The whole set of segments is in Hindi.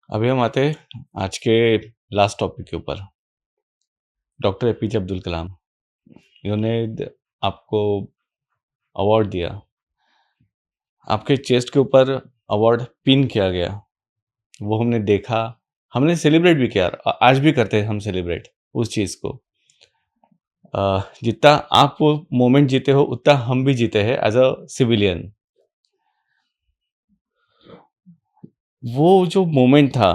अभी हम आते हैं आज के लास्ट टॉपिक के ऊपर। डॉक्टर एपीजे अब्दुल कलाम, इन्होंने आपको अवार्ड दिया। आपके चेस्ट के ऊपर अवार्ड पिन किया गया, वो हमने देखा, हमने सेलिब्रेट भी किया। आज भी करते हैं हम सेलिब्रेट उस चीज़ को। जितना आप वो मोमेंट जीते हो उतना हम भी जीते हैं एज अ सिविलियन। वो जो मोमेंट था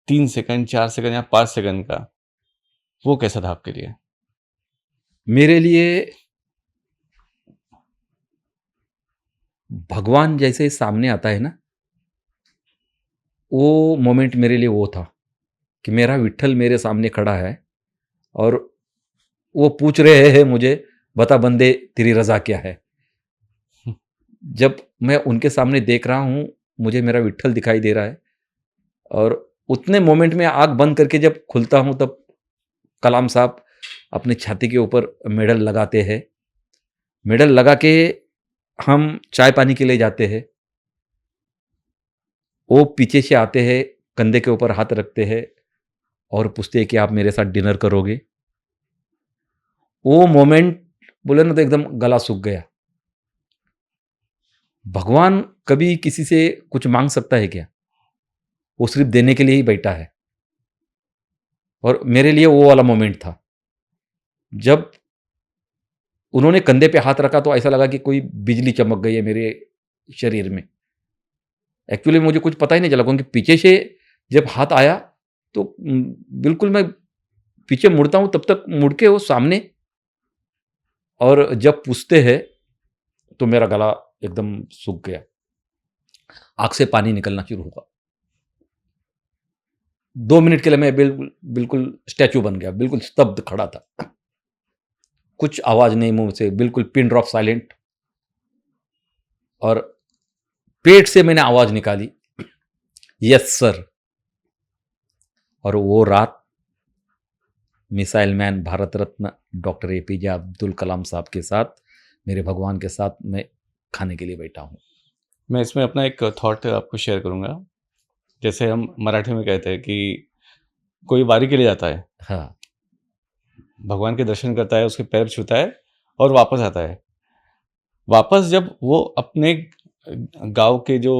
3 सेकंड 4 सेकंड या 5 सेकंड का, वो कैसा था आपके लिए? मेरे लिए भगवान जैसे सामने आता है ना, वो मोमेंट मेरे लिए वो था कि मेरा विट्ठल मेरे सामने खड़ा है और वो पूछ रहे हैं मुझे, बता बंदे तेरी रज़ा क्या है? जब मैं उनके सामने देख रहा हूँ, मुझे मेरा विट्ठल दिखाई दे रहा है और उतने मोमेंट में आँख बंद करके जब खुलता हूँ, तब कलाम साहब अपने छाती के ऊपर मेडल लगाते हैं। मेडल लगा के हम चाय पानी के लिए जाते हैं। वो पीछे से आते हैं, कंधे के ऊपर हाथ रखते हैं और पूछते हैं कि आप मेरे साथ डिनर करोगे? वो मोमेंट बोले ना तो एकदम गला सूख गया। भगवान कभी किसी से कुछ माँग सकता है क्या? वो सिर्फ़ देने के लिए ही बैठा है। और मेरे लिए वो वाला मोमेंट था। जब उन्होंने कंधे पे हाथ रखा तो ऐसा लगा कि कोई बिजली चमक गई है मेरे शरीर में। एक्चुअली मुझे कुछ पता ही नहीं चला, क्योंकि पीछे से जब हाथ आया तो बिल्कुल मैं पीछे मुड़ता हूँ, तब तक मुड़ के वो सामने, और जब पूछते हैं तो मेरा गला एकदम सूख गया। आँख से पानी निकलना शुरू हुआ। 2 मिनट के लिए मैं बिल्कुल बिल्कुल स्टैच्यू बन गया, बिल्कुल स्तब्ध खड़ा था। कुछ आवाज़ नहीं मुँह से, बिल्कुल पिन ड्रॉप साइलेंट। और पेट से मैंने आवाज़ निकाली, यस सर। और वो रात missile man Bharat Ratna doctor APJ Abdul Kalam साहब के साथ, मेरे भगवान के साथ मैं खाने के लिए बैठा हूँ। मैं इसमें अपना एक थॉट आपको शेयर करूँगा। जैसे हम मराठी में कहते हैं कि कोई वारी के लिए जाता है, हाँ, भगवान के दर्शन करता है, उसके पैर छूता है और वापस आता है। वापस जब वो अपने गाँव के जो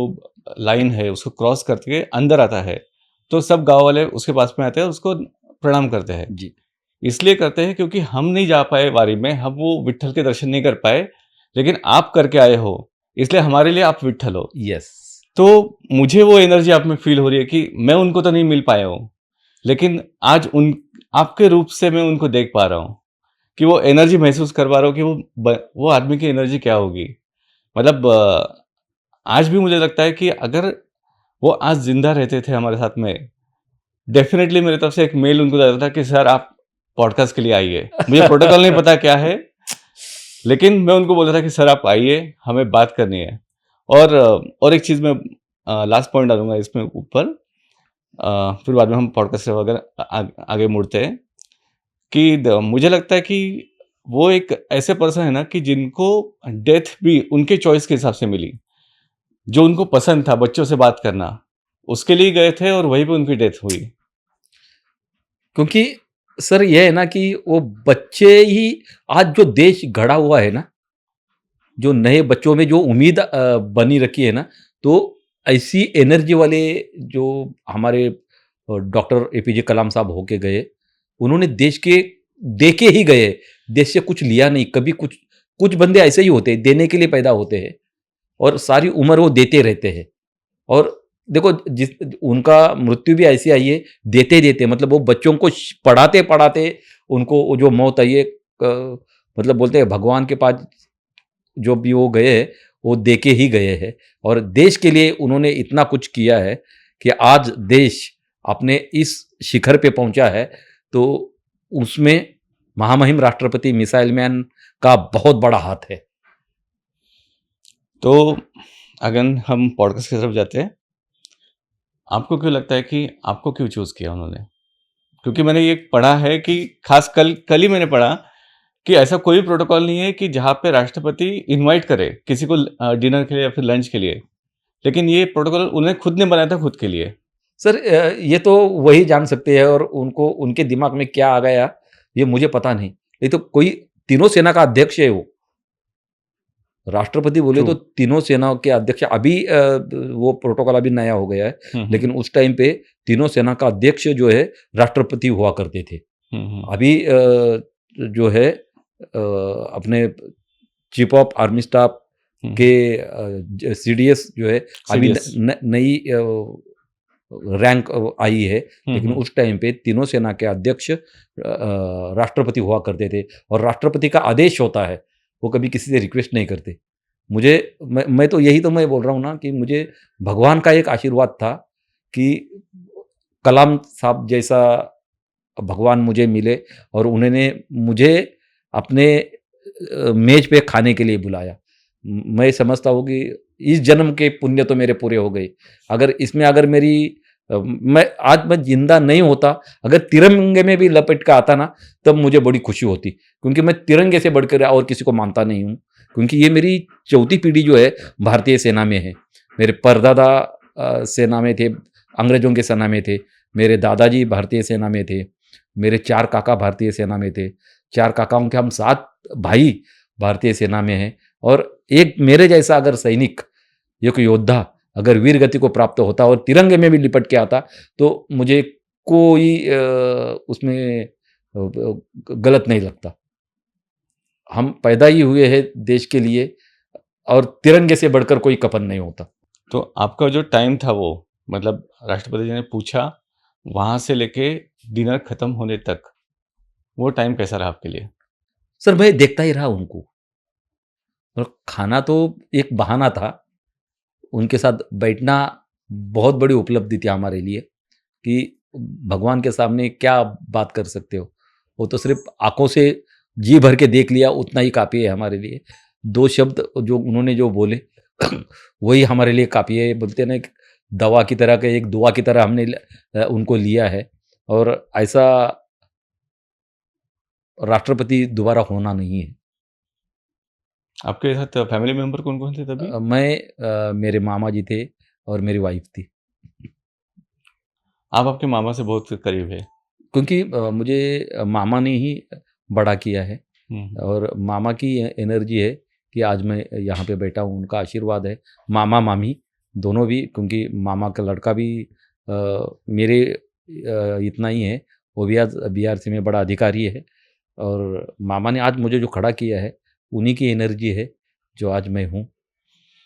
लाइन है उसको क्रॉस करके अंदर आता है, तो सब गाँव वाले उसके पास में आते हैं और उसको प्रणाम करते हैं। जी, इसलिए करते हैं क्योंकि हम नहीं जा पाए वारी में, हम वो विट्ठल के दर्शन नहीं कर पाए, लेकिन आप करके आए हो, इसलिए हमारे लिए आप विट्ठल हो। यस, तो मुझे वो एनर्जी आप में फ़ील हो रही है कि मैं उनको तो नहीं मिल पाया हूँ, लेकिन आज उन आपके रूप से मैं उनको देख पा रहा हूँ, कि वो एनर्जी महसूस कर पा रहा हूँ कि वो आदमी की एनर्जी क्या होगी। मतलब आज भी मुझे लगता है कि अगर वो आज ज़िंदा रहते थे हमारे साथ में, डेफ़िनेटली मेरी तरफ से एक मेल उनको जाता था कि सर आप पॉडकास्ट के लिए आइए। मुझे प्रोटोकॉल नहीं पता क्या है, लेकिन मैं उनको बोलता था कि सर आप आइए, हमें बात करनी है। और एक चीज़ मैं लास्ट पॉइंट डालूँगा इसमें ऊपर, फिर बाद में हम पॉडकास्ट से वगैरह आगे मुड़ते हैं कि मुझे लगता है कि वो एक ऐसे पर्सन है ना कि जिनको डेथ भी उनके चॉइस के हिसाब से मिली। जो उनको पसंद था बच्चों से बात करना, उसके लिए गए थे और वहीं पे उनकी डेथ हुई। क्योंकि सर ये है ना कि वो बच्चे ही आज जो देश गढ़ा हुआ है ना, जो नए बच्चों में जो उम्मीद बनी रखी है ना, तो ऐसी एनर्जी वाले जो हमारे डॉक्टर एपीजे कलाम साहब होके गए, उन्होंने देश के दे के ही गए, देश से कुछ लिया नहीं कभी। कुछ कुछ बंदे ऐसे ही होते हैं, देने के लिए पैदा होते हैं और सारी उम्र वो देते रहते हैं। और देखो, जिस उनका मृत्यु भी ऐसी आई है, देते-देते, मतलब वो बच्चों को पढ़ाते-पढ़ाते उनको वो जो मौत आई है, मतलब बोलते हैं भगवान के पास जो भी वो गए हैं, वो दे के ही गए हैं। और देश के लिए उन्होंने इतना कुछ किया है कि आज देश अपने इस शिखर पे पहुंचा है। तो उसमें महामहिम राष्ट्रपति मिसाइल मैन का बहुत बड़ा हाथ है। तो अगर हम पॉडकास्ट की तरफ जाते हैं, आपको क्यों लगता है कि आपको क्यों चूज़ किया उन्होंने? क्योंकि मैंने ये पढ़ा है कि ख़ास कल ही मैंने पढ़ा कि ऐसा कोई प्रोटोकॉल नहीं है कि जहाँ पे राष्ट्रपति इनवाइट करे किसी को डिनर के लिए या फिर लंच के लिए। लेकिन ये प्रोटोकॉल उन्होंने खुद ने बनाया था खुद के लिए। सर ये तो वही जान सकते हैं और उनको उनके दिमाग में क्या आ गया, ये मुझे पता नहीं। ये तो कोई तीनों सेना का अध्यक्ष है वो। राष्ट्रपति बोले ट्रू। तो तीनों सेनाओं के अध्यक्ष अभी वो प्रोटोकॉल अभी नया हो गया है, हुँ, हुँ। लेकिन उस टाइम पे तीनों सेना का अध्यक्ष जो है राष्ट्रपति हुआ करते थे। हुँ, हुँ। अभी जो है अपने चीफ ऑफ आर्मी स्टाफ हुँ, के हुँ। सीडीएस जो है अभी सीडीएस। नई रैंक आई है, हुँ, लेकिन हुँ। उस टाइम पे तीनों सेना के अध्यक्ष राष्ट्रपति हुआ करते थे और राष्ट्रपति का आदेश होता है, वो कभी किसी से रिक्वेस्ट नहीं करते। मुझे मैं तो यही तो मैं बोल रहा हूँ ना कि मुझे भगवान का एक आशीर्वाद था कि कलाम साहब जैसा भगवान मुझे मिले और उन्होंने मुझे अपने मेज पे खाने के लिए बुलाया। मैं समझता हूँ कि इस जन्म के पुण्य तो मेरे पूरे हो गए। अगर इसमें अगर मेरी मैं जिंदा नहीं होता, अगर तिरंगे में भी लपेट के आता ना, तब मुझे बड़ी खुशी होती, क्योंकि मैं तिरंगे से बढ़कर और किसी को मानता नहीं हूँ। क्योंकि ये मेरी चौथी पीढ़ी जो है भारतीय सेना में है। मेरे परदादा सेना में थे, अंग्रेजों के सेना में थे। मेरे दादाजी भारतीय सेना में थे। मेरे 4 काका भारतीय सेना में थे। 4 काकाओं के हम 7 भाई भारतीय सेना में हैं और एक मेरे जैसा अगर सैनिक, एक योद्धा अगर वीर गति को प्राप्त होता और तिरंगे में भी लिपट के आता, तो मुझे कोई उसमें गलत नहीं लगता। हम पैदा ही हुए हैं देश के लिए और तिरंगे से बढ़कर कोई कफन नहीं होता। तो आपका जो टाइम था वो मतलब राष्ट्रपति जी ने पूछा, वहाँ से लेके डिनर खत्म होने तक, वो टाइम कैसा रहा आपके लिए? सर मैं देखता ही रहा उनको और खाना तो एक बहाना था। उनके साथ बैठना बहुत बड़ी उपलब्धि थी हमारे लिए कि भगवान के सामने क्या बात कर सकते हो। वो तो सिर्फ आंखों से जी भर के देख लिया उतना ही काफ़ी है हमारे लिए। 2 शब्द जो उन्होंने जो बोले वही हमारे लिए काफ़ी है। बोलते हैं ना एक दवा की तरह का एक दुआ की तरह हमने उनको लिया है और ऐसा राष्ट्रपति दोबारा होना नहीं है। आपके साथ फैमिली मेंबर कौन-कौन थे तभी? मेरे मामा जी थे और मेरी वाइफ़ थी। आप आपके मामा से बहुत करीब है। क्योंकि मुझे मामा ने ही बड़ा किया है हुँ, हुँ। और मामा की एनर्जी है कि आज मैं यहाँ पे बैठा हूँ, उनका आशीर्वाद है। मामा-मामी दोनों भी, क्योंकि मामा का लड़का भी मेरे इतना ही है, वो भी आज बीआरसी में बड़ा अधिकारी है और मामा ने आज मुझे जो खड़ा किया है, उन्हीं की एनर्जी है, जो आज मैं हूँ।